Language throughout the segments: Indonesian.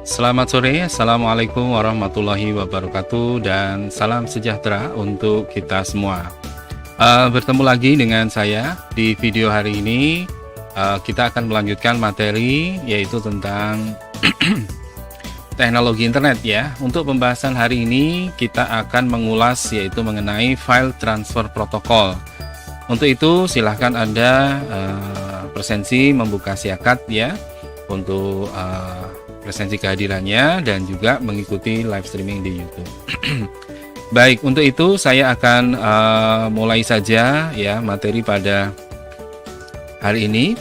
Selamat sore, Assalamualaikum warahmatullahi wabarakatuh, dan salam sejahtera untuk kita semua. Bertemu lagi dengan saya di video hari ini. Kita akan melanjutkan materi yaitu tentang teknologi internet ya. Untuk pembahasan hari ini kita akan mengulas yaitu mengenai file transfer protokol. Untuk itu silahkan Anda presensi membuka siakat ya untuk presensi kehadirannya dan juga mengikuti live streaming di YouTube. Baik, untuk itu saya akan mulai saja ya materi pada hari ini.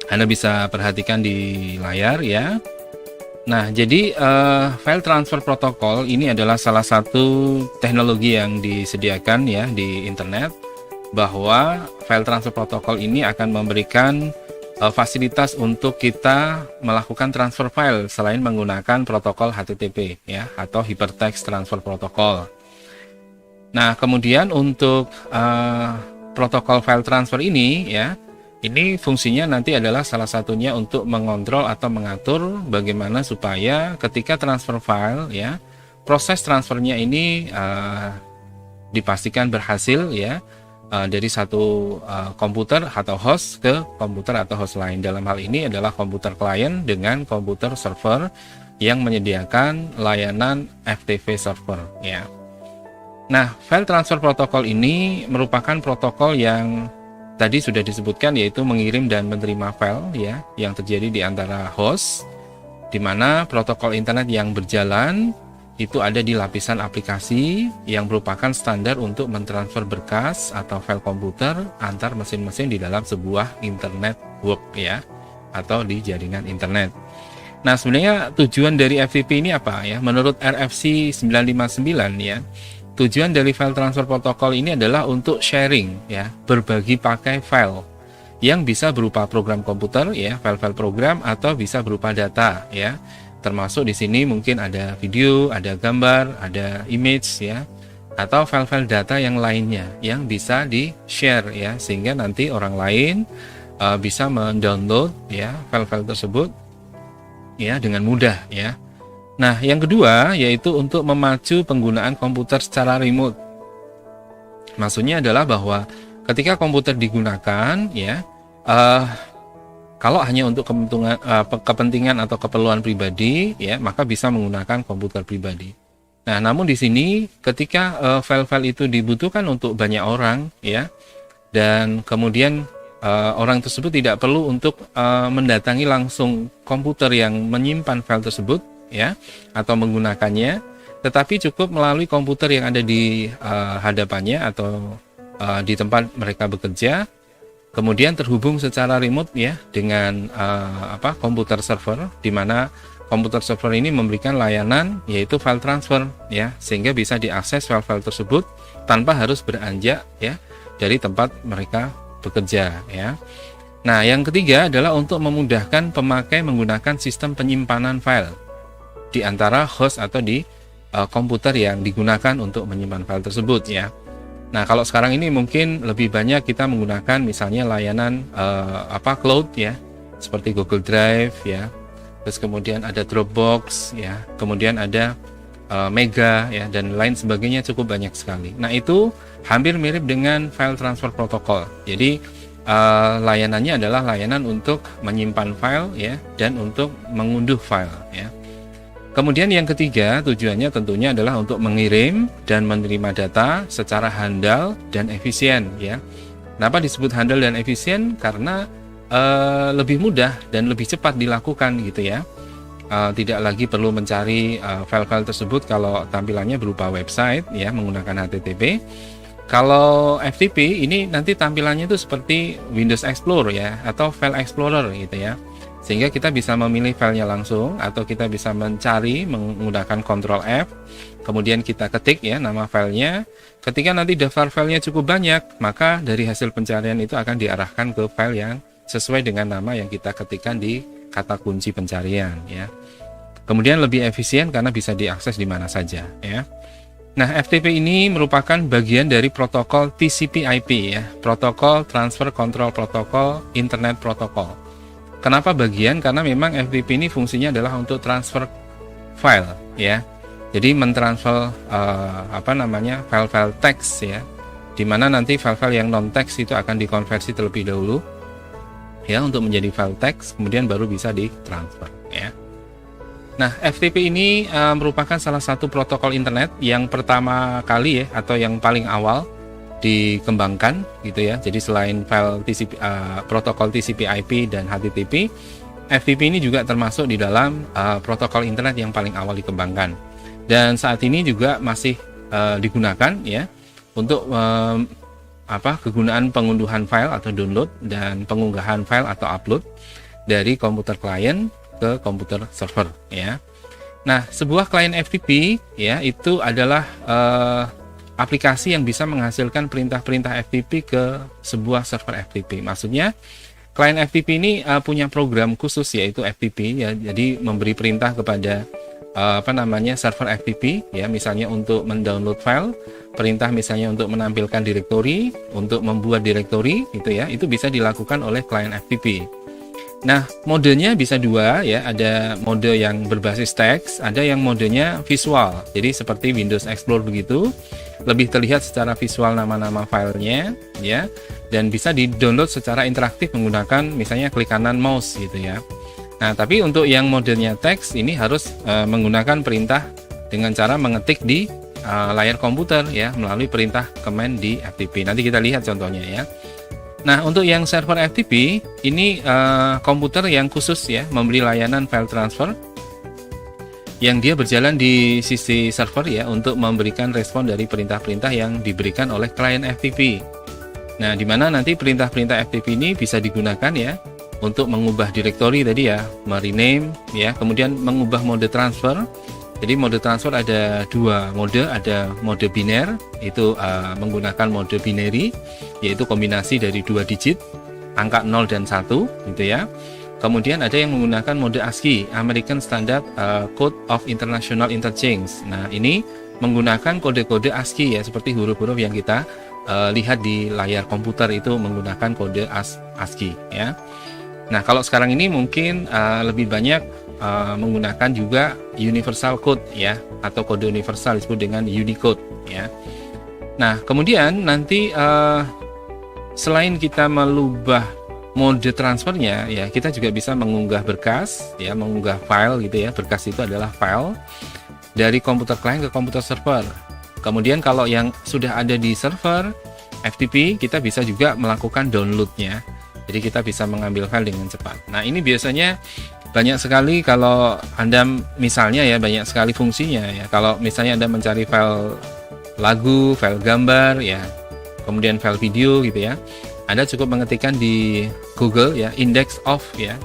Anda bisa perhatikan di layar ya. Nah, jadi file transfer protokol ini adalah salah satu teknologi yang disediakan ya di internet, bahwa file transfer protokol ini akan memberikan fasilitas untuk kita melakukan transfer file selain menggunakan protokol HTTP ya, atau Hypertext Transfer Protocol. Nah, kemudian untuk protokol file transfer ini ya, ini fungsinya nanti adalah salah satunya untuk mengontrol atau mengatur bagaimana supaya ketika transfer file ya, proses transfernya ini dipastikan berhasil ya, dari satu komputer atau host ke komputer atau host lain. Dalam hal ini adalah komputer klien dengan komputer server yang menyediakan layanan FTP server ya. Nah, file transfer protokol ini merupakan protokol yang tadi sudah disebutkan, yaitu mengirim dan menerima file ya yang terjadi di antara host, di mana protokol internet yang berjalan itu ada di lapisan aplikasi yang merupakan standar untuk mentransfer berkas atau file komputer antar mesin-mesin di dalam sebuah internet web ya, atau di jaringan internet. Nah, sebenarnya tujuan dari FTP ini apa ya? Menurut RFC 959 ya, tujuan dari file transfer protokol ini adalah untuk sharing ya, berbagi pakai file yang bisa berupa program komputer ya, file-file program, atau bisa berupa data ya. Termasuk di sini mungkin ada video, ada gambar, ada image ya, atau file-file data yang lainnya yang bisa di-share ya, sehingga nanti orang lain bisa mendownload ya file-file tersebut ya dengan mudah ya. Nah, yang kedua yaitu untuk memacu penggunaan komputer secara remote. Maksudnya adalah bahwa ketika komputer digunakan ya, kalau hanya untuk kepentingan atau keperluan pribadi ya, maka bisa menggunakan komputer pribadi. Nah, namun di sini ketika file-file itu dibutuhkan untuk banyak orang ya, dan kemudian orang tersebut tidak perlu untuk mendatangi langsung komputer yang menyimpan file tersebut ya, atau menggunakannya, tetapi cukup melalui komputer yang ada di hadapannya atau di tempat mereka bekerja, kemudian terhubung secara remote ya dengan komputer server, di mana komputer server ini memberikan layanan yaitu file transfer ya, sehingga bisa diakses file-file tersebut tanpa harus beranjak ya dari tempat mereka bekerja ya. Nah, yang ketiga adalah untuk memudahkan pemakai menggunakan sistem penyimpanan file di antara host atau di komputer yang digunakan untuk menyimpan file tersebut ya. Nah, kalau sekarang ini mungkin lebih banyak kita menggunakan misalnya layanan cloud ya, seperti Google Drive ya, terus kemudian ada Dropbox ya, kemudian ada Mega ya, dan lain sebagainya, cukup banyak sekali. Nah, itu hampir mirip dengan file transfer protokol. Jadi layanannya adalah layanan untuk menyimpan file ya, dan untuk mengunduh file ya. Kemudian yang ketiga tujuannya tentunya adalah untuk mengirim dan menerima data secara handal dan efisien ya. Kenapa disebut handal dan efisien? Karena lebih mudah dan lebih cepat dilakukan gitu ya. Tidak lagi perlu mencari file-file tersebut kalau tampilannya berupa website ya, menggunakan HTTP. Kalau FTP ini nanti tampilannya itu seperti Windows Explorer ya, atau File Explorer gitu ya. Sehingga kita bisa memilih filenya langsung, atau kita bisa mencari menggunakan Ctrl F, kemudian kita ketik ya nama filenya. Ketika nanti daftar filenya cukup banyak, maka dari hasil pencarian itu akan diarahkan ke file yang sesuai dengan nama yang kita ketikkan di kata kunci pencarian ya. Kemudian lebih efisien karena bisa diakses di mana saja ya. Nah, FTP ini merupakan bagian dari protokol TCP/IP ya, Protocol Transfer Control Protocol Internet Protocol. Kenapa bagian? Karena memang FTP ini fungsinya adalah untuk transfer file ya. Jadi mentransfer file-file teks ya. Dimana nanti file-file yang non teks itu akan dikonversi terlebih dahulu ya untuk menjadi file teks, kemudian baru bisa ditransfer ya. Nah, FTP ini merupakan salah satu protokol internet yang pertama kali ya, atau yang paling awal dikembangkan gitu ya. Jadi selain file TCP, protokol TCP/IP dan HTTP, FTP ini juga termasuk di dalam protokol internet yang paling awal dikembangkan. Dan saat ini juga masih digunakan ya untuk kegunaan pengunduhan file atau download dan pengunggahan file atau upload dari komputer klien ke komputer server ya. Nah, sebuah klien FTP ya itu adalah aplikasi yang bisa menghasilkan perintah-perintah FTP ke sebuah server FTP. Maksudnya klien FTP ini punya program khusus yaitu FTP ya. Jadi memberi perintah kepada server FTP ya, misalnya untuk mendownload file, perintah misalnya untuk menampilkan direktori, untuk membuat direktori gitu ya, itu bisa dilakukan oleh klien FTP. Nah, modenya bisa dua ya, ada mode yang berbasis teks, ada yang modenya visual. Jadi seperti Windows Explorer begitu, lebih terlihat secara visual nama-nama filenya ya, dan bisa di-download secara interaktif menggunakan misalnya klik kanan mouse gitu ya. Nah, tapi untuk yang modenya teks ini harus menggunakan perintah dengan cara mengetik di layar komputer ya, melalui perintah command di FTP. Nanti kita lihat contohnya ya. Nah, untuk yang server FTP ini komputer yang khusus ya, memberi layanan file transfer yang dia berjalan di sisi server ya, untuk memberikan respon dari perintah-perintah yang diberikan oleh klien FTP. Nah, di mana nanti perintah-perintah FTP ini bisa digunakan ya untuk mengubah direktori tadi ya, merename ya, kemudian mengubah mode transfer. Jadi mode transfer ada dua mode, ada mode biner, itu menggunakan mode binary, yaitu kombinasi dari dua digit, angka 0 dan 1 gitu ya. Kemudian ada yang menggunakan mode ASCII, American Standard Code of International Interchange. Nah, ini menggunakan kode-kode ASCII ya, seperti huruf-huruf yang kita lihat di layar komputer itu menggunakan kode ASCII ya. Nah, kalau sekarang ini mungkin lebih banyak menggunakan juga universal code ya, atau kode universal disebut dengan Unicode ya. Nah, kemudian nanti selain kita merubah mode transfernya ya, kita juga bisa mengunggah berkas ya, mengunggah file gitu ya. Berkas itu adalah file dari komputer klien ke komputer server. Kemudian kalau yang sudah ada di server FTP, kita bisa juga melakukan downloadnya. Jadi kita bisa mengambil file dengan cepat. Nah, ini biasanya banyak sekali kalau Anda misalnya ya, banyak sekali fungsinya ya. Kalau misalnya Anda mencari file lagu, file gambar ya, kemudian file video gitu ya, Anda cukup mengetikkan di Google ya, index of ya,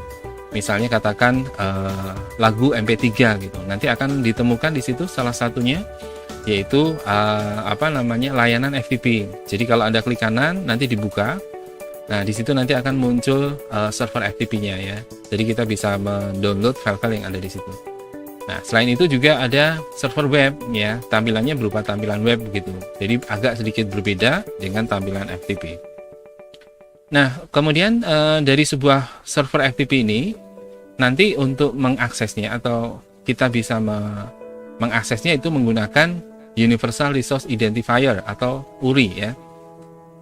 misalnya katakan lagu MP3 gitu. Nanti akan ditemukan di situ salah satunya yaitu layanan FTP. Jadi kalau Anda klik kanan nanti dibuka. Nah, di situ nanti akan muncul server FTP-nya ya. Jadi kita bisa mendownload file-file yang ada di situ. Nah, selain itu juga ada server web ya. Tampilannya berupa tampilan web gitu. Jadi agak sedikit berbeda dengan tampilan FTP. Nah, kemudian dari sebuah server FTP ini nanti untuk mengaksesnya atau kita bisa mengaksesnya itu menggunakan Universal Resource Identifier atau URI ya.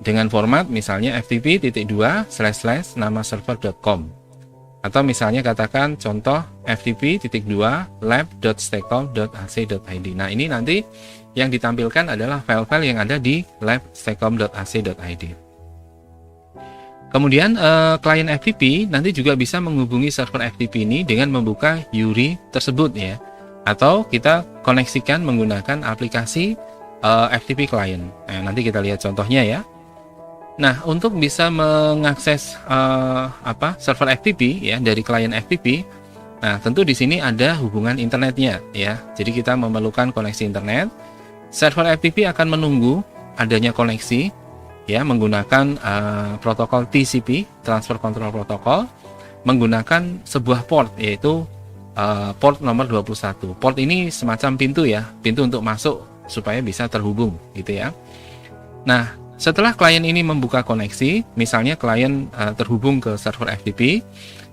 Dengan format misalnya ftp://nama server.com, atau misalnya katakan contoh ftp://lab.stacom.ac.id. Nah, ini nanti yang ditampilkan adalah file-file yang ada di lab.stacom.ac.id. Kemudian klien FTP nanti juga bisa menghubungi server FTP ini dengan membuka URI tersebut ya, atau kita koneksikan menggunakan aplikasi FTP client. Nah, nanti kita lihat contohnya ya. Nah, untuk bisa mengakses server FTP ya dari klien FTP, nah tentu di sini ada hubungan internetnya ya. Jadi kita memerlukan koneksi internet. Server FTP akan menunggu adanya koneksi ya menggunakan protokol TCP, Transfer Control Protocol, menggunakan sebuah port yaitu port nomor 21. Port ini semacam pintu ya, pintu untuk masuk supaya bisa terhubung gitu ya. Nah, setelah klien ini membuka koneksi, misalnya klien terhubung ke server FTP,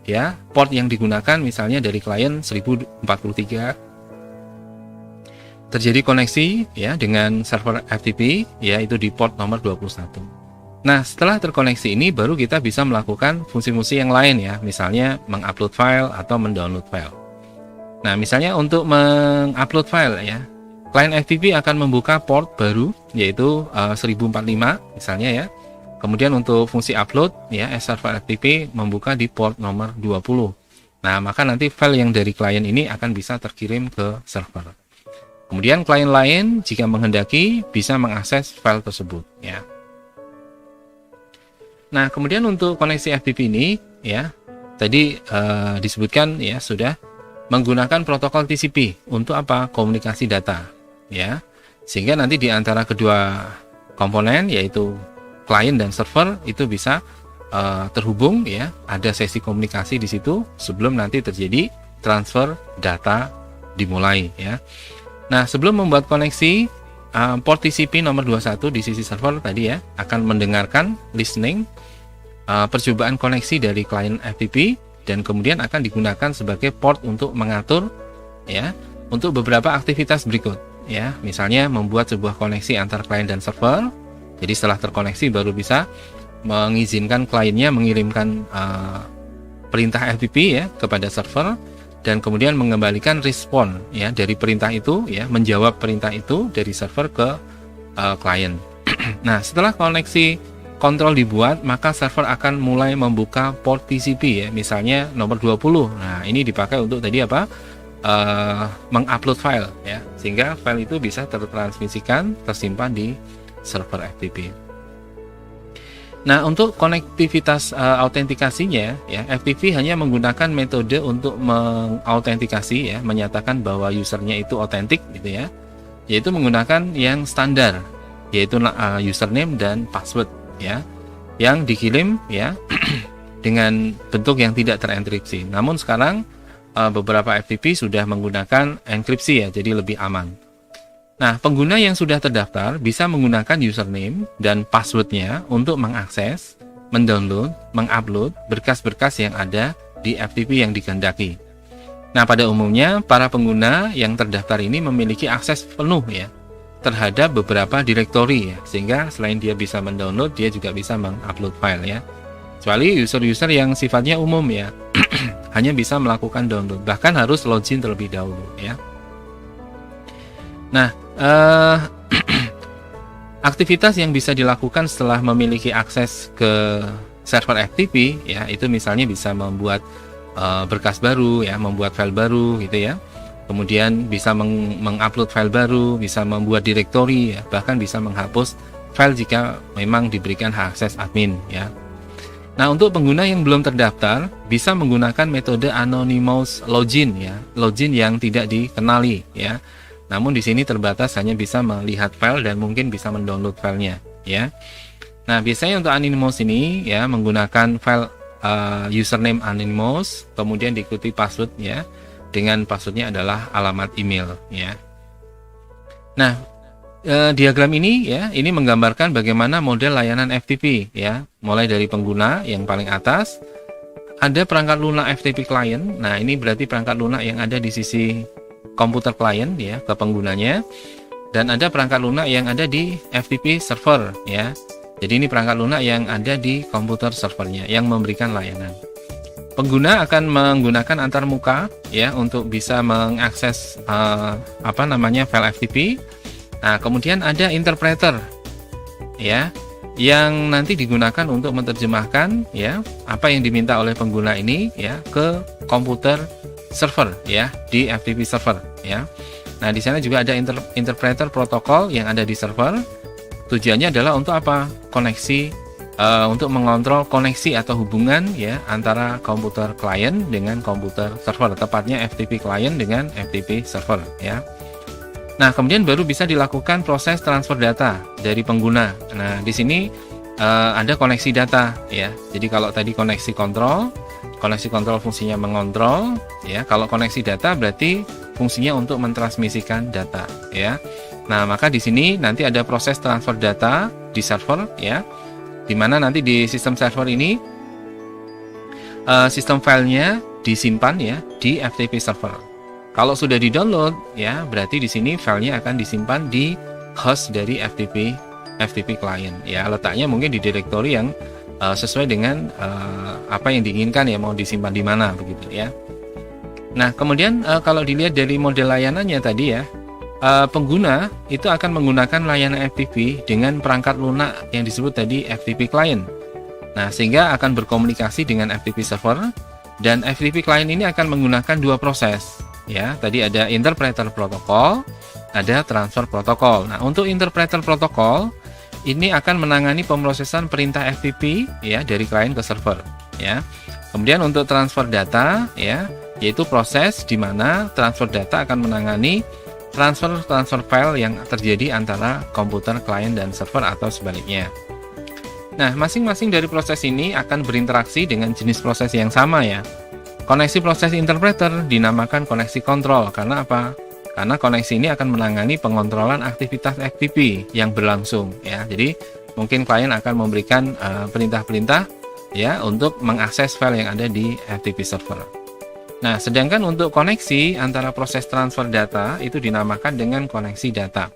ya. Port yang digunakan misalnya dari klien 1043, terjadi koneksi ya dengan server FTP, yaitu di port nomor 21. Nah, setelah terkoneksi ini baru kita bisa melakukan fungsi-fungsi yang lain ya, misalnya mengupload file atau mendownload file. Nah, misalnya untuk mengupload file ya, klien FTP akan membuka port baru yaitu 1045 misalnya ya. Kemudian untuk fungsi upload ya, server FTP membuka di port nomor 20. Nah, maka nanti file yang dari klien ini akan bisa terkirim ke server. Kemudian klien lain jika menghendaki bisa mengakses file tersebut ya. Nah, kemudian untuk koneksi FTP ini ya, tadi disebutkan ya sudah menggunakan protokol TCP untuk apa? Komunikasi data ya. Sehingga nanti di antara kedua komponen yaitu klien dan server itu bisa terhubung ya, ada sesi komunikasi di situ sebelum nanti terjadi transfer data dimulai ya. Nah, sebelum membuat koneksi, port TCP nomor 21 di sisi server tadi ya akan mendengarkan listening percobaan koneksi dari klien FTP dan kemudian akan digunakan sebagai port untuk mengatur ya untuk beberapa aktivitas berikut ya. Misalnya membuat sebuah koneksi antar klien dan server. Jadi setelah terkoneksi baru bisa mengizinkan kliennya mengirimkan perintah FTP ya kepada server dan kemudian mengembalikan respon ya dari perintah itu ya, menjawab perintah itu dari server ke klien. Nah, setelah koneksi kontrol dibuat, maka server akan mulai membuka port TCP ya, misalnya nomor 20. Nah, ini dipakai untuk tadi apa? Mengupload file ya, sehingga file itu bisa tertransmisikan, tersimpan di server FTP. Nah, untuk konektivitas autentikasinya ya, FTP hanya menggunakan metode untuk mengautentikasi ya, menyatakan bahwa usernya itu otentik gitu ya, yaitu menggunakan yang standar, yaitu username dan password ya, yang dikirim ya dengan bentuk yang tidak terenkripsi. Namun sekarang beberapa FTP sudah menggunakan enkripsi ya, jadi lebih aman. Nah, pengguna yang sudah terdaftar bisa menggunakan username dan passwordnya untuk mengakses, mendownload, mengupload berkas-berkas yang ada di FTP yang dikehendaki. Nah, pada umumnya para pengguna yang terdaftar ini memiliki akses penuh ya terhadap beberapa direktori ya, sehingga selain dia bisa mendownload, dia juga bisa mengupload file ya. Kecuali user-user yang sifatnya umum ya, hanya bisa melakukan download, bahkan harus login terlebih dahulu ya. Nah, aktivitas yang bisa dilakukan setelah memiliki akses ke server FTP ya, itu misalnya bisa membuat berkas baru ya, membuat file baru gitu ya. Kemudian bisa mengupload file baru, bisa membuat direktori ya, bahkan bisa menghapus file jika memang diberikan hak akses admin ya. Nah, untuk pengguna yang belum terdaftar bisa menggunakan metode anonymous login ya, login yang tidak dikenali ya. Namun di sini terbatas, hanya bisa melihat file dan mungkin bisa mendownload filenya ya. Nah, biasanya untuk anonymous ini ya menggunakan file username anonymous, kemudian diikuti password ya. Dengan passwordnya adalah alamat email ya. Nah, diagram ini ya, ini menggambarkan bagaimana model layanan FTP ya. Mulai dari pengguna yang paling atas, ada perangkat lunak FTP client. Nah, ini berarti perangkat lunak yang ada di sisi komputer klien ya ke penggunanya, dan ada perangkat lunak yang ada di FTP server ya. Jadi ini perangkat lunak yang ada di komputer servernya yang memberikan layanan. Pengguna akan menggunakan antarmuka ya untuk bisa mengakses file FTP. Nah, kemudian ada interpreter ya yang nanti digunakan untuk menerjemahkan ya apa yang diminta oleh pengguna ini ya ke komputer server ya di FTP server ya. Nah, di sana juga ada interpreter protokol yang ada di server. Tujuannya adalah untuk apa? Koneksi, untuk mengontrol koneksi atau hubungan ya antara komputer klien dengan komputer server, tepatnya FTP klien dengan FTP server ya. Nah, kemudian baru bisa dilakukan proses transfer data dari pengguna. Nah, di sini ada koneksi data ya. Jadi kalau tadi koneksi kontrol fungsinya mengontrol ya. Kalau koneksi data berarti fungsinya untuk mentransmisikan data ya. Nah, maka di sini nanti ada proses transfer data di server ya, di mana nanti di sistem server ini sistem filenya disimpan ya di FTP server. Kalau sudah di-download ya, berarti di sini filenya akan disimpan di host dari FTP client ya. Letaknya mungkin di direktori yang sesuai dengan apa yang diinginkan ya, mau disimpan di mana begitu ya. Nah, kemudian kalau dilihat dari model layanannya tadi ya, pengguna itu akan menggunakan layanan FTP dengan perangkat lunak yang disebut tadi FTP client. Nah, sehingga akan berkomunikasi dengan FTP server, dan FTP client ini akan menggunakan dua proses ya. Tadi ada interpreter protokol, ada transfer protokol. Nah, untuk interpreter protokol ini akan menangani pemrosesan perintah FTP ya dari klien ke server ya. Kemudian untuk transfer data ya, yaitu proses di mana transfer data akan menangani transfer file yang terjadi antara komputer klien dan server atau sebaliknya. Nah, masing-masing dari proses ini akan berinteraksi dengan jenis proses yang sama ya. Koneksi proses interpreter dinamakan koneksi kontrol. Karena apa? Karena koneksi ini akan menangani pengontrolan aktivitas FTP yang berlangsung ya. Jadi mungkin klien akan memberikan perintah-perintah ya untuk mengakses file yang ada di FTP server. Nah, sedangkan untuk koneksi antara proses transfer data itu dinamakan dengan koneksi data.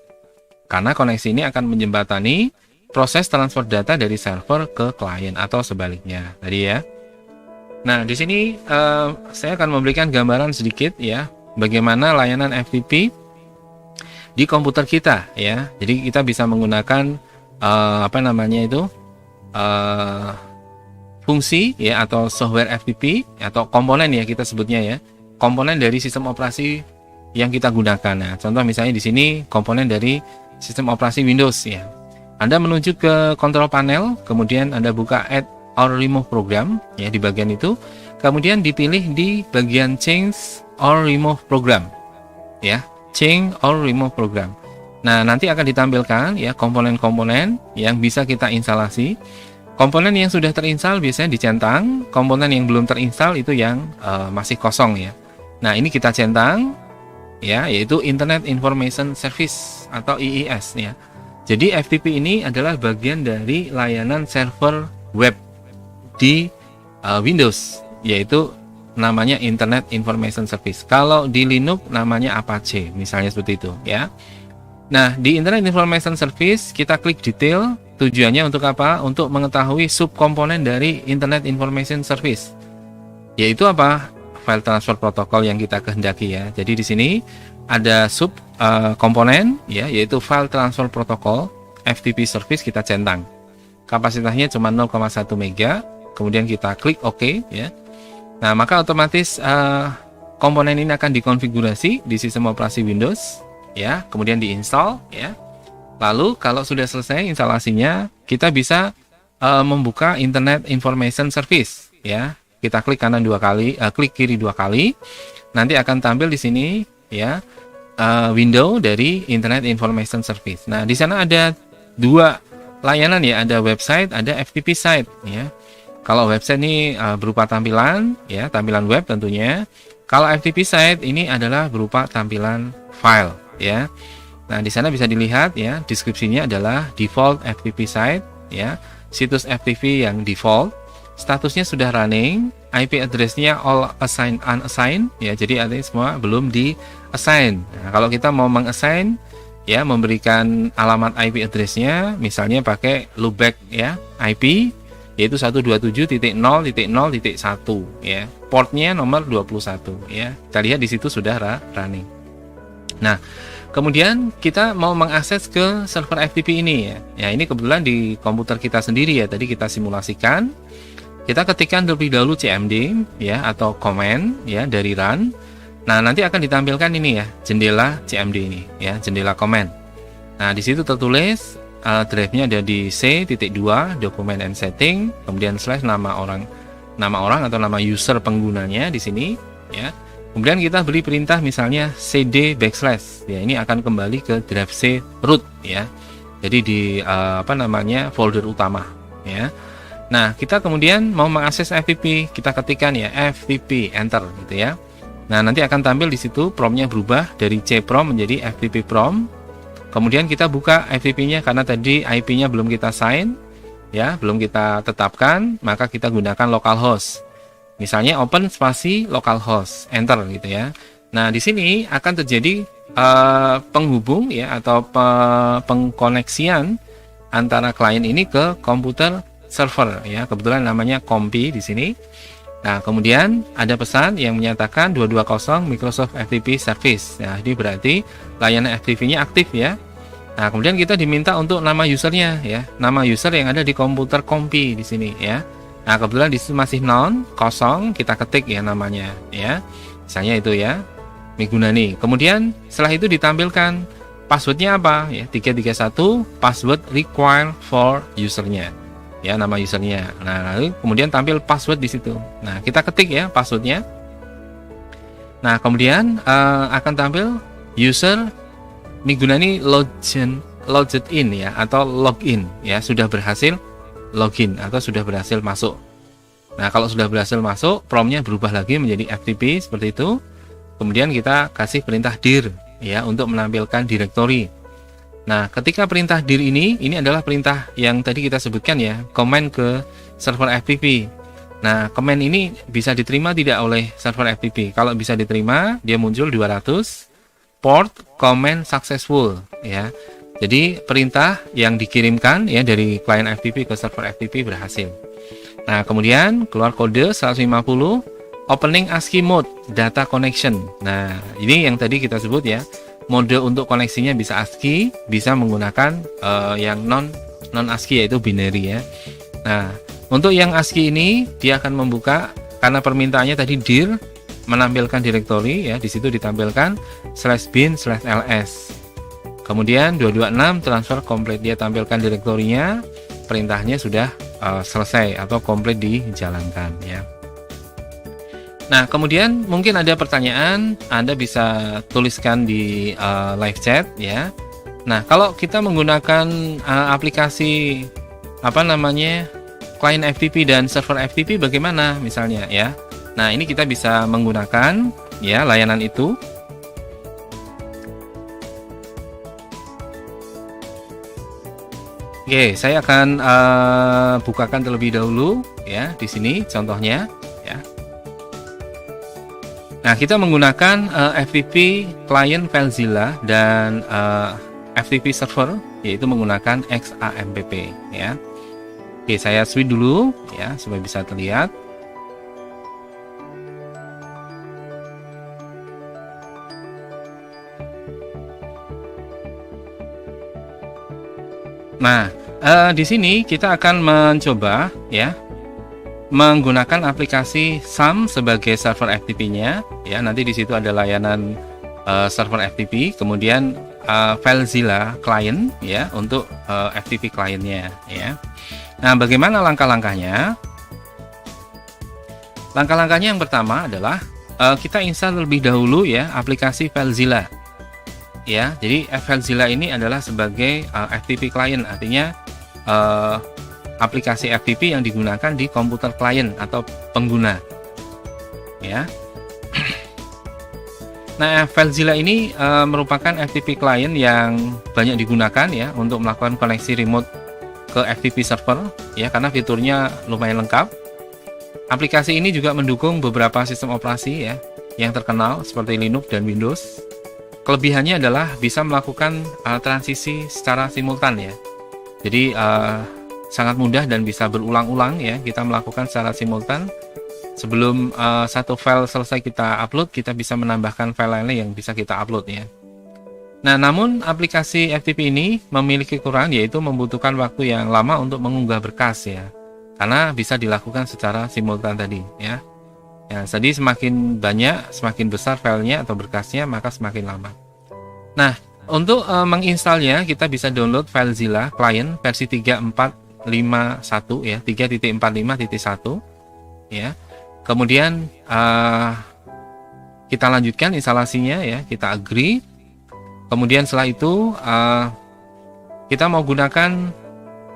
Karena koneksi ini akan menjembatani proses transfer data dari server ke klien atau sebaliknya tadi ya. Nah, di sini saya akan memberikan gambaran sedikit ya bagaimana layanan FTP di komputer kita ya. Jadi kita bisa menggunakan fungsi ya atau software FTP atau komponen ya kita sebutnya ya. Komponen dari sistem operasi yang kita gunakan. Nah, contoh misalnya di sini komponen dari sistem operasi Windows ya. Anda menuju ke control panel, kemudian Anda buka Add or Remove Program ya di bagian itu, kemudian dipilih di bagian Change or Remove Program ya, Change or Remove Program. Nah, nanti akan ditampilkan ya komponen-komponen yang bisa kita instalasi. Komponen yang sudah terinstall biasanya dicentang, komponen yang belum terinstall itu yang masih kosong ya. Nah, ini kita centang ya, yaitu Internet Information Service atau IIS ya. Jadi FTP ini adalah bagian dari layanan server web di Windows, yaitu namanya Internet Information Service. Kalau di Linux namanya Apache, misalnya seperti itu ya. Nah, di Internet Information Service kita klik detail. Tujuannya untuk apa? Untuk mengetahui subkomponen dari Internet Information Service, yaitu apa? File transfer protokol yang kita kehendaki ya. Jadi di sini ada sub komponen ya, yaitu file transfer protokol FTP service kita centang. Kapasitasnya cuma 0,1 mega. Kemudian kita klik OK ya. Nah, maka otomatis komponen ini akan dikonfigurasi di sistem operasi Windows ya, kemudian diinstal ya. Lalu kalau sudah selesai instalasinya, kita bisa membuka Internet Information Service ya. Kita klik kanan 2 kali, klik kiri 2 kali. Nanti akan tampil di sini ya window dari Internet Information Service. Nah, di sana ada dua layanan ya, ada website, ada FTP site ya. Kalau website ini berupa tampilan ya, tampilan web tentunya. Kalau FTP site ini adalah berupa tampilan file ya. Nah, di sana bisa dilihat ya, deskripsinya adalah default FTP site ya, situs FTP yang default, statusnya sudah running, IP address-nya all assigned unassigned ya, jadi artinya semua belum di assign. Nah, kalau kita mau mengassign ya, memberikan alamat IP address-nya misalnya pakai loopback ya, IP yaitu 127.0.0.1 ya. Portnya nomor 21 ya. Kita lihat di situ sudah running. Nah, kemudian kita mau mengakses ke server FTP ini ya. Ya, ini kebetulan di komputer kita sendiri ya. Tadi kita simulasikan. Kita ketikkan terlebih dahulu CMD ya, atau command ya dari run. Nah, nanti akan ditampilkan ini ya, jendela CMD ini ya, jendela command. Nah, di situ tertulis drive-nya ada di C.2 document and setting, kemudian slash nama orang atau nama user penggunanya di sini ya. Kemudian kita beri perintah misalnya cd backslash ya, ini akan kembali ke drive C root ya. Jadi di folder utama ya. Nah, kita kemudian mau mengakses FTP, kita ketikkan ya FTP enter gitu ya. Nah, nanti akan tampil di situ promnya berubah dari cprom menjadi FTP prom. Kemudian kita buka FTP-nya karena tadi IP-nya belum kita assign ya, belum kita tetapkan, maka kita gunakan localhost. Misalnya open spasi localhost, enter gitu ya. Nah, di sini akan terjadi penghubung ya atau pengkoneksian antara klien ini ke komputer server ya. Kebetulan namanya Compi di sini. Nah, kemudian ada pesan yang menyatakan 220 Microsoft FTP Service. Nah, ini berarti layanan FTP-nya aktif ya. Nah, kemudian kita diminta untuk nama usernya ya. Nama user yang ada di komputer Compi di sini ya. Nah, kebetulan di situ masih kosong, kita ketik ya namanya ya. Misalnya itu ya, Migunani. Kemudian setelah itu ditampilkan passwordnya apa ya, 331 password required for usernya. Ya, nama usernya. Nah, lalu kemudian tampil password di situ. Nah, kita ketik ya passwordnya. Nah, kemudian akan tampil user Migunani logged in ya atau login ya, sudah berhasil login atau sudah berhasil masuk. Nah, kalau sudah berhasil masuk, promnya berubah lagi menjadi FTP seperti itu. Kemudian kita kasih perintah dir ya untuk menampilkan directory. Nah, ketika perintah dir ini adalah perintah yang tadi kita sebutkan ya, command ke server FTP. Nah, command ini bisa diterima tidak oleh server FTP. Kalau bisa diterima, dia muncul 200 port command successful ya. Jadi perintah yang dikirimkan ya dari klien FTP ke server FTP berhasil. Nah, kemudian keluar kode 150 opening ASCII mode data connection. Nah, ini yang tadi kita sebut ya. Mode untuk koneksinya bisa ASCII, bisa menggunakan yang non ASCII yaitu binary ya. Nah, untuk yang ASCII ini dia akan membuka karena permintaannya tadi dir menampilkan directory ya, di situ ditampilkan /bin/ls. Kemudian 226 transfer complete, dia tampilkan direktorinya, perintahnya sudah selesai atau komplit dijalankan ya. Nah, kemudian mungkin ada pertanyaan, Anda bisa tuliskan di live chat ya. Nah, kalau kita menggunakan aplikasi klien FTP dan server FTP bagaimana misalnya ya. Nah, ini kita bisa menggunakan ya layanan itu. Oke, saya akan bukakan terlebih dahulu ya di sini contohnya ya. Nah, kita menggunakan FTP client FileZilla dan FTP server yaitu menggunakan XAMPP ya. Oke, saya switch dulu ya supaya bisa terlihat. Nah, di sini kita akan mencoba ya menggunakan aplikasi SAM sebagai server FTP-nya ya. Nanti di situ ada layanan server FTP, kemudian FileZilla client ya untuk FTP kliennya ya. Nah, bagaimana langkah-langkahnya? Langkah-langkahnya yang pertama adalah kita install terlebih dahulu ya aplikasi FileZilla. Ya, jadi FileZilla ini adalah sebagai FTP client, artinya aplikasi FTP yang digunakan di komputer klien atau pengguna. Ya. Nah, FileZilla ini merupakan FTP client yang banyak digunakan ya untuk melakukan koneksi remote ke FTP server ya, karena fiturnya lumayan lengkap. Aplikasi ini juga mendukung beberapa sistem operasi ya yang terkenal seperti Linux dan Windows. Kelebihannya adalah bisa melakukan transisi secara simultan ya. Jadi sangat mudah dan bisa berulang-ulang ya, kita melakukan secara simultan. Sebelum satu file selesai kita upload, kita bisa menambahkan file lainnya yang bisa kita upload ya. Nah, namun aplikasi FTP ini memiliki kekurangan, yaitu membutuhkan waktu yang lama untuk mengunggah berkas ya, karena bisa dilakukan secara simultan tadi ya. Ya, jadi semakin banyak, semakin besar filenya atau berkasnya, maka semakin lama. Nah, untuk menginstalnya kita bisa download FileZilla client versi 3.451 ya, 3.45.1 ya. Kemudian kita lanjutkan instalasinya ya, kita agree. Kemudian setelah itu kita mau gunakan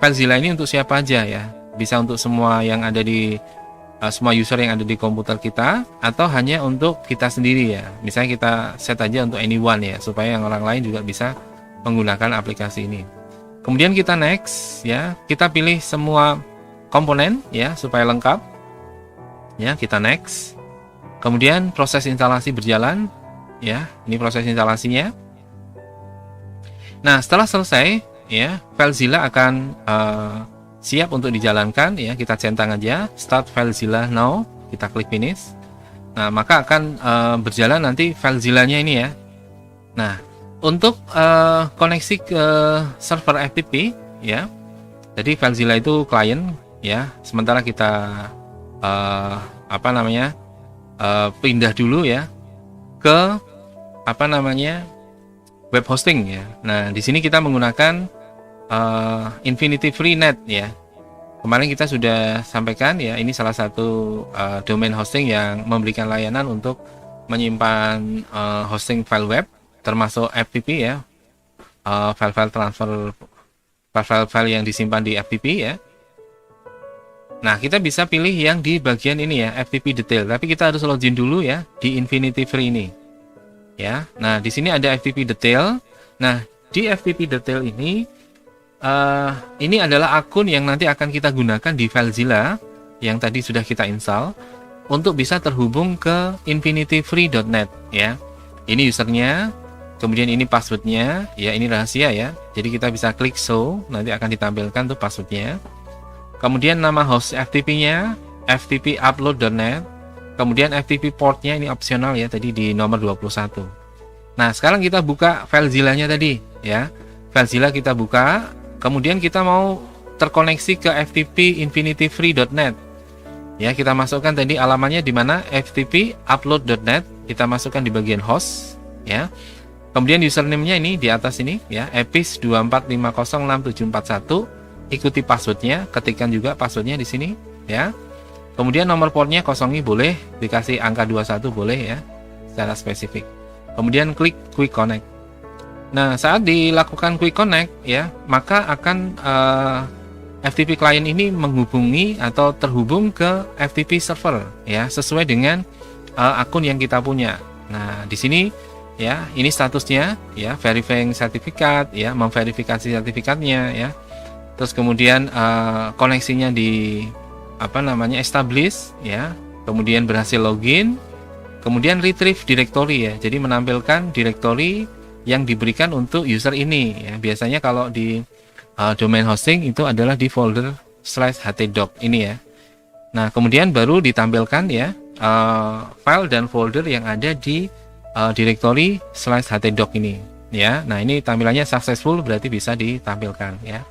FileZilla ini untuk siapa aja ya, bisa untuk semua yang ada di semua user yang ada di komputer kita, atau hanya untuk kita sendiri ya. Misalnya kita set aja untuk anyone ya, supaya yang orang lain juga bisa menggunakan aplikasi ini. Kemudian kita next ya, kita pilih semua komponen ya supaya lengkap. Ya, kita next. Kemudian proses instalasi berjalan. Ya, ini proses instalasinya. Nah, setelah selesai, ya, FileZilla akan siap untuk dijalankan. Ya, kita centang aja Start FileZilla Now. Kita klik Finish. Nah, maka akan berjalan nanti FileZilla-nya ini ya. Nah, untuk koneksi ke server FTP, ya. Jadi FileZilla itu klien, ya. Sementara kita pindah dulu ya ke web hosting ya. Nah, di sini kita menggunakan Infinity FreeNet ya. Kemarin kita sudah sampaikan ya, ini salah satu domain hosting yang memberikan layanan untuk menyimpan hosting file web termasuk FTP ya. File-file transfer, file-file yang disimpan di FTP ya. Nah, kita bisa pilih yang di bagian ini ya, FTP detail. Tapi kita harus login dulu ya di Infinity Free ini. Ya. Nah, di sini ada FTP detail. Nah, di FTP detail ini adalah akun yang nanti akan kita gunakan di FileZilla yang tadi sudah kita install untuk bisa terhubung ke infinityfree.net ya. Ini usernya, kemudian ini passwordnya, ya ini rahasia ya. Jadi kita bisa klik show, nanti akan ditampilkan tuh passwordnya. Kemudian nama host FTP-nya, ftpupload.net. Kemudian FTP portnya ini opsional ya, tadi di nomor 21. Nah, sekarang kita buka FileZilla-nya tadi ya. FileZilla kita buka, kemudian kita mau terkoneksi ke FTP infinityfree.net. Ya, kita masukkan tadi alamannya di mana, ftpupload.net. Kita masukkan di bagian host ya. Kemudian username-nya ini di atas ini ya, epis24506741. Ikuti passwordnya, ketikkan juga passwordnya di sini ya. Kemudian nomor portnya kosongi boleh, dikasih angka 21 boleh ya, secara spesifik. Kemudian klik Quick Connect. Nah, saat dilakukan Quick Connect ya, maka akan FTP client ini menghubungi atau terhubung ke FTP server ya, sesuai dengan akun yang kita punya. Nah, di sini ya, ini statusnya ya, verifying sertifikat ya, memverifikasi sertifikatnya ya. Terus kemudian koneksinya di establish ya, kemudian berhasil login, kemudian retrieve directory ya, jadi menampilkan directory yang diberikan untuk user ini ya. Biasanya kalau di domain hosting itu adalah di folder /htdoc ini ya. Nah, kemudian baru ditampilkan ya file dan folder yang ada di directory /htdoc ini ya. Nah, ini tampilannya successful, berarti bisa ditampilkan ya.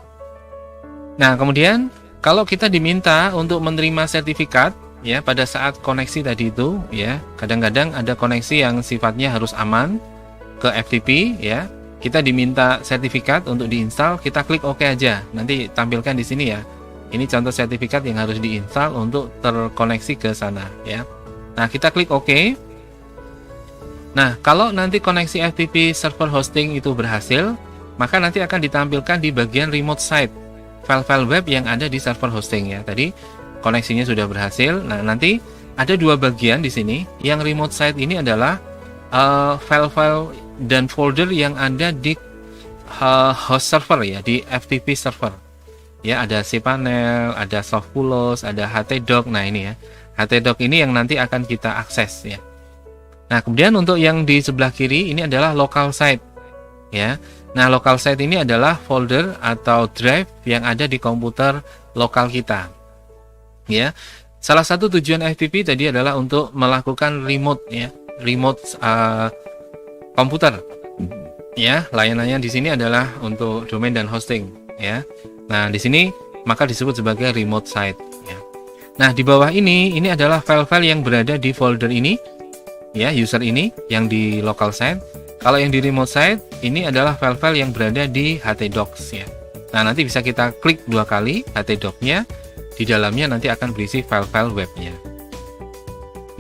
Nah, kemudian kalau kita diminta untuk menerima sertifikat ya pada saat koneksi tadi itu ya, kadang-kadang ada koneksi yang sifatnya harus aman ke FTP ya. Kita diminta sertifikat untuk diinstal, kita klik OK aja. Nanti tampilkan di sini ya. Ini contoh sertifikat yang harus diinstal untuk terkoneksi ke sana ya. Nah, kita klik OK. Nah, kalau nanti koneksi FTP server hosting itu berhasil, maka nanti akan ditampilkan di bagian remote site file-file web yang ada di server hosting ya. Tadi koneksinya sudah berhasil. Nah, nanti ada dua bagian di sini. Yang remote site ini adalah file-file dan folder yang ada di host server ya, di FTP server. Ya, ada cPanel, ada Softpulos, ada htdoc. Nah, ini ya. htdoc ini yang nanti akan kita akses ya. Nah, kemudian untuk yang di sebelah kiri ini adalah local site ya. Nah, local site ini adalah folder atau drive yang ada di komputer lokal kita. Ya. Salah satu tujuan FTP tadi adalah untuk melakukan remote ya, remote komputer. Ya, layanannya di sini adalah untuk domain dan hosting ya. Nah, di sini maka disebut sebagai remote site ya. Nah, di bawah ini adalah file-file yang berada di folder ini ya, user ini yang di local site. Kalau yang di remote site ini adalah file-file yang berada di htdocs ya. Nah, nanti bisa kita klik dua kali htdoc-nya, di dalamnya nanti akan berisi file-file webnya.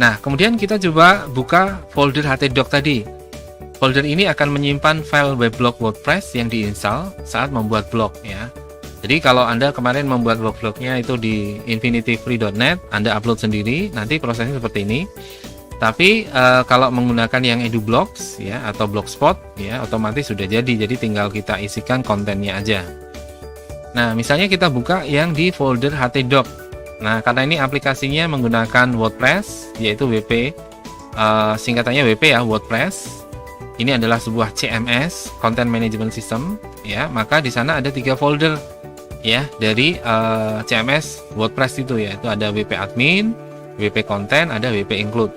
Nah, kemudian kita coba buka folder htdoc tadi. Folder ini akan menyimpan file weblog WordPress yang diinstal saat membuat blog ya. Jadi kalau Anda kemarin membuat blog-blognya itu di infinityfree.net, Anda upload sendiri, nanti prosesnya seperti ini. Tapi kalau menggunakan yang EduBlogs ya atau Blogspot ya, otomatis sudah jadi tinggal kita isikan kontennya aja. Nah, misalnya kita buka yang di folder htdoc Nah, karena ini aplikasinya menggunakan WordPress, yaitu WP, singkatannya WP ya, WordPress. Ini adalah sebuah CMS, Content Management System, ya. Maka di sana ada 3 folder, ya, dari CMS WordPress itu ya. Itu ada WP Admin, WP Content, ada WP Include.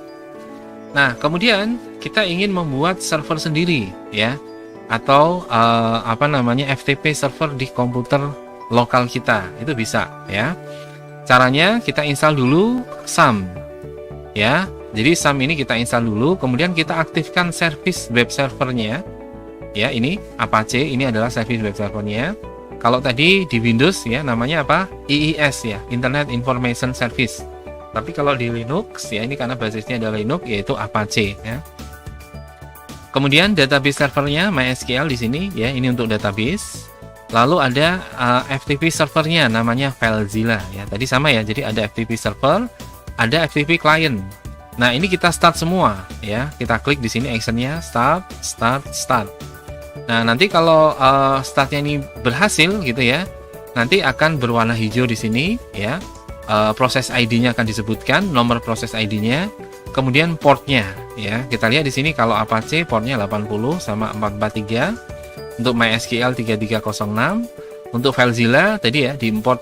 Nah, kemudian kita ingin membuat server sendiri, ya, atau FTP server di komputer lokal kita, itu bisa, ya. Caranya kita install dulu SAM, ya. Jadi SAM ini kita install dulu, kemudian kita aktifkan service web servernya, ya. Ini Apache, ini adalah service web servernya. Kalau tadi di Windows ya namanya apa? IIS ya, Internet Information Service. Tapi kalau di Linux ya, ini karena basisnya adalah Linux, yaitu Apache, ya. Kemudian database servernya MySQL di sini, ya. Ini untuk database. Lalu ada FTP servernya namanya FileZilla ya. Tadi sama ya. Jadi ada FTP server, ada FTP client. Nah, ini kita start semua ya. Kita klik di sini actionnya start. Nah, nanti kalau startnya ini berhasil gitu ya, nanti akan berwarna hijau di sini ya. Proses ID-nya akan disebutkan, nomor proses ID-nya, kemudian portnya ya. Kita lihat di sini kalau Apache portnya 80 sama 443. Untuk MySQL 3306, untuk FileZilla tadi ya diimport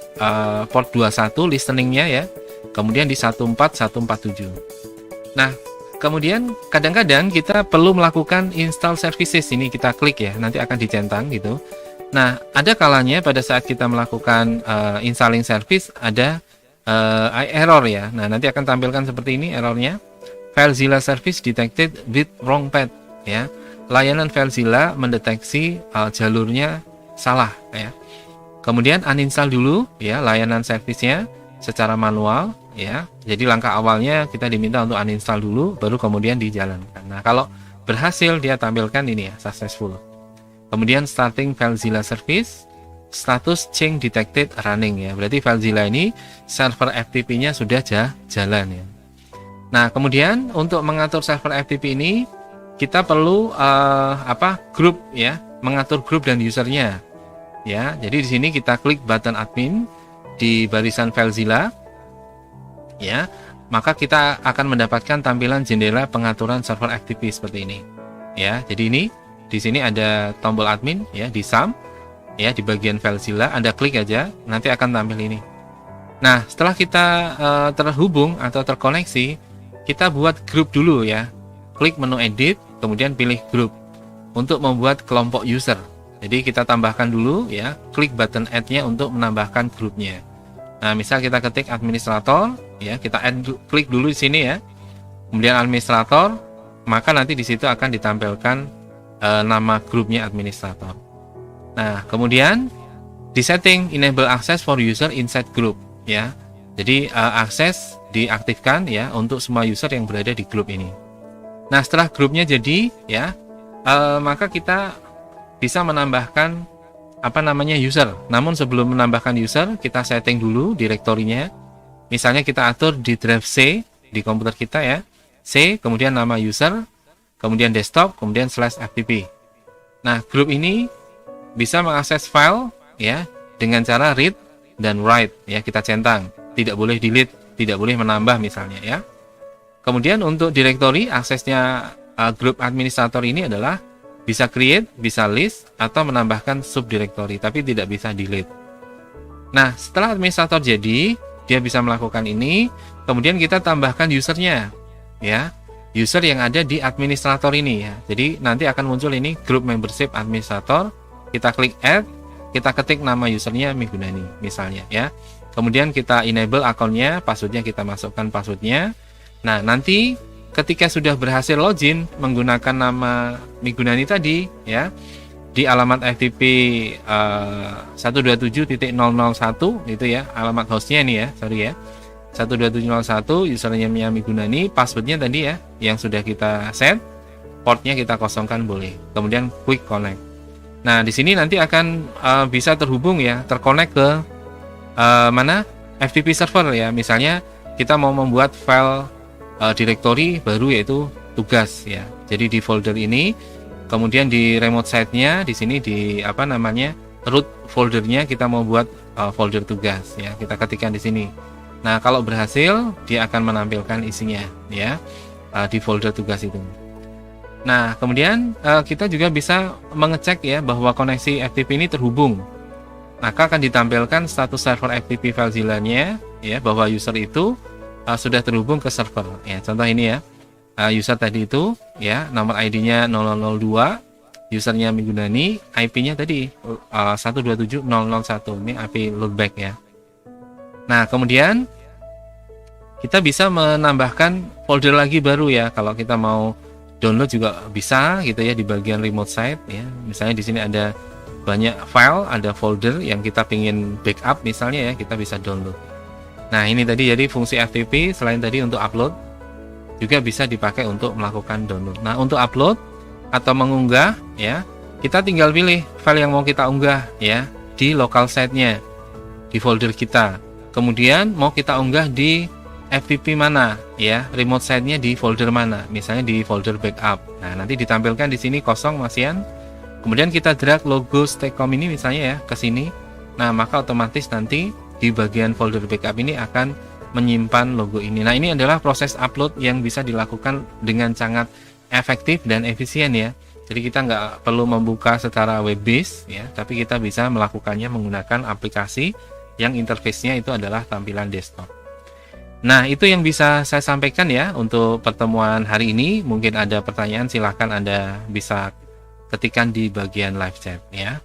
port 21 listeningnya ya, kemudian di 14147. Nah, kemudian kadang-kadang kita perlu melakukan install services, ini kita klik ya, nanti akan dicentang gitu. Nah, ada kalanya pada saat kita melakukan installing service ada error ya. Nah, nanti akan tampilkan seperti ini errornya. FileZilla service detected with wrong path ya. Layanan FileZilla mendeteksi jalurnya salah ya. Kemudian uninstall dulu ya layanan servisnya secara manual ya. Jadi langkah awalnya kita diminta untuk uninstall dulu, baru kemudian dijalankan. Nah, kalau berhasil dia tampilkan ini ya, successful. Kemudian starting FileZilla service, status change detected running ya. Berarti FileZilla ini server FTP-nya sudah jalan ya. Nah, kemudian untuk mengatur server FTP ini kita perlu grup ya, mengatur grup dan usernya ya. Jadi di sini kita klik button admin di barisan FileZilla ya, maka kita akan mendapatkan tampilan jendela pengaturan server FTP seperti ini ya. Jadi ini di sini ada tombol admin ya di SAM ya, di bagian FileZilla Anda klik aja, nanti akan tampil ini. Nah, setelah kita terhubung atau terkoneksi, kita buat grup dulu ya. Klik menu edit, kemudian pilih grup untuk membuat kelompok user. Jadi kita tambahkan dulu ya, klik button add-nya untuk menambahkan grupnya. Nah, misal kita ketik administrator ya, kita klik dulu di sini ya. Kemudian administrator, maka nanti di situ akan ditampilkan nama grupnya administrator. Nah, kemudian di setting enable access for user inside group ya. Jadi akses diaktifkan ya untuk semua user yang berada di grup ini. Nah, setelah grupnya jadi ya, maka kita bisa menambahkan user. Namun sebelum menambahkan user, kita setting dulu direktorinya. Misalnya kita atur di drive C di komputer kita ya, C, kemudian nama user, kemudian desktop, kemudian /ftp. Nah, grup ini bisa mengakses file ya dengan cara read dan write ya, kita centang. Tidak boleh delete, tidak boleh menambah misalnya ya. Kemudian untuk directory, aksesnya grup administrator ini adalah bisa create, bisa list, atau menambahkan subdirectory, tapi tidak bisa delete. Nah, setelah administrator jadi, dia bisa melakukan ini, kemudian kita tambahkan usernya, ya, user yang ada di administrator ini ya. Jadi nanti akan muncul ini group membership administrator, kita klik add, kita ketik nama usernya Mihgunani misalnya ya. Kemudian kita enable akunnya, passwordnya kita masukkan passwordnya. Nah, nanti ketika sudah berhasil login menggunakan nama Mihgunani tadi ya, di alamat FTP 127.001 itu ya, alamat hostnya ini ya, sorry ya, 127.001 username-nya Mihgunani, passwordnya tadi ya yang sudah kita set, portnya kita kosongkan boleh, kemudian quick connect. Nah, di sini nanti akan bisa terhubung ya, terkonek ke FTP server ya. Misalnya kita mau membuat file directory baru yaitu tugas ya. Jadi di folder ini, kemudian di remote site-nya di sini di root foldernya kita mau buat folder tugas ya. Kita ketikkan di sini Nah, kalau berhasil, dia akan menampilkan isinya ya di folder tugas itu. Nah, kemudian kita juga bisa mengecek ya bahwa koneksi FTP ini terhubung. Maka akan ditampilkan status server FTP FileZilla-nya ya bahwa user itu sudah terhubung ke server. Ya, contoh ini ya. User tadi itu ya, nomor ID-nya 0002, usernya Minggunani, IP-nya tadi 127.001. Ini IP loopback ya. Nah, kemudian kita bisa menambahkan folder lagi baru ya. Kalau kita mau download juga bisa gitu ya di bagian remote site ya. Misalnya di sini ada banyak file, ada folder yang kita ingin backup misalnya ya, kita bisa download. Nah, ini tadi jadi fungsi FTP selain tadi untuk upload juga bisa dipakai untuk melakukan download. Nah, untuk upload atau mengunggah ya, kita tinggal pilih file yang mau kita unggah ya di local site-nya, di folder kita. Kemudian mau kita unggah di FTP mana ya, remote site-nya di folder mana, misalnya di folder backup. Nah, nanti ditampilkan di sini kosong Masian. Kemudian kita drag logo Staycom ini misalnya ya ke sini. Nah, maka otomatis nanti di bagian folder backup ini akan menyimpan logo ini. Nah, ini adalah proses upload yang bisa dilakukan dengan sangat efektif dan efisien ya. Jadi kita nggak perlu membuka secara web based ya, tapi kita bisa melakukannya menggunakan aplikasi yang interface-nya itu adalah tampilan desktop. Nah, itu yang bisa saya sampaikan ya untuk pertemuan hari ini. Mungkin ada pertanyaan, silahkan Anda bisa ketikkan di bagian live chat ya.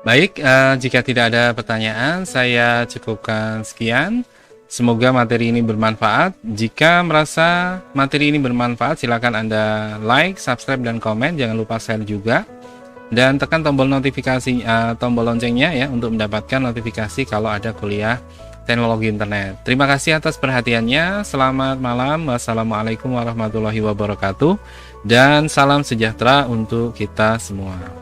Baik, jika tidak ada pertanyaan, saya cukupkan sekian. Semoga materi ini bermanfaat. Jika merasa materi ini bermanfaat, silakan Anda like, subscribe, dan komen. Jangan lupa share juga. Dan tekan tombol notifikasi, tombol loncengnya ya, untuk mendapatkan notifikasi kalau ada kuliah teknologi internet. Terima kasih atas perhatiannya. Selamat malam. Wassalamualaikum warahmatullahi wabarakatuh. Dan salam sejahtera untuk kita semua.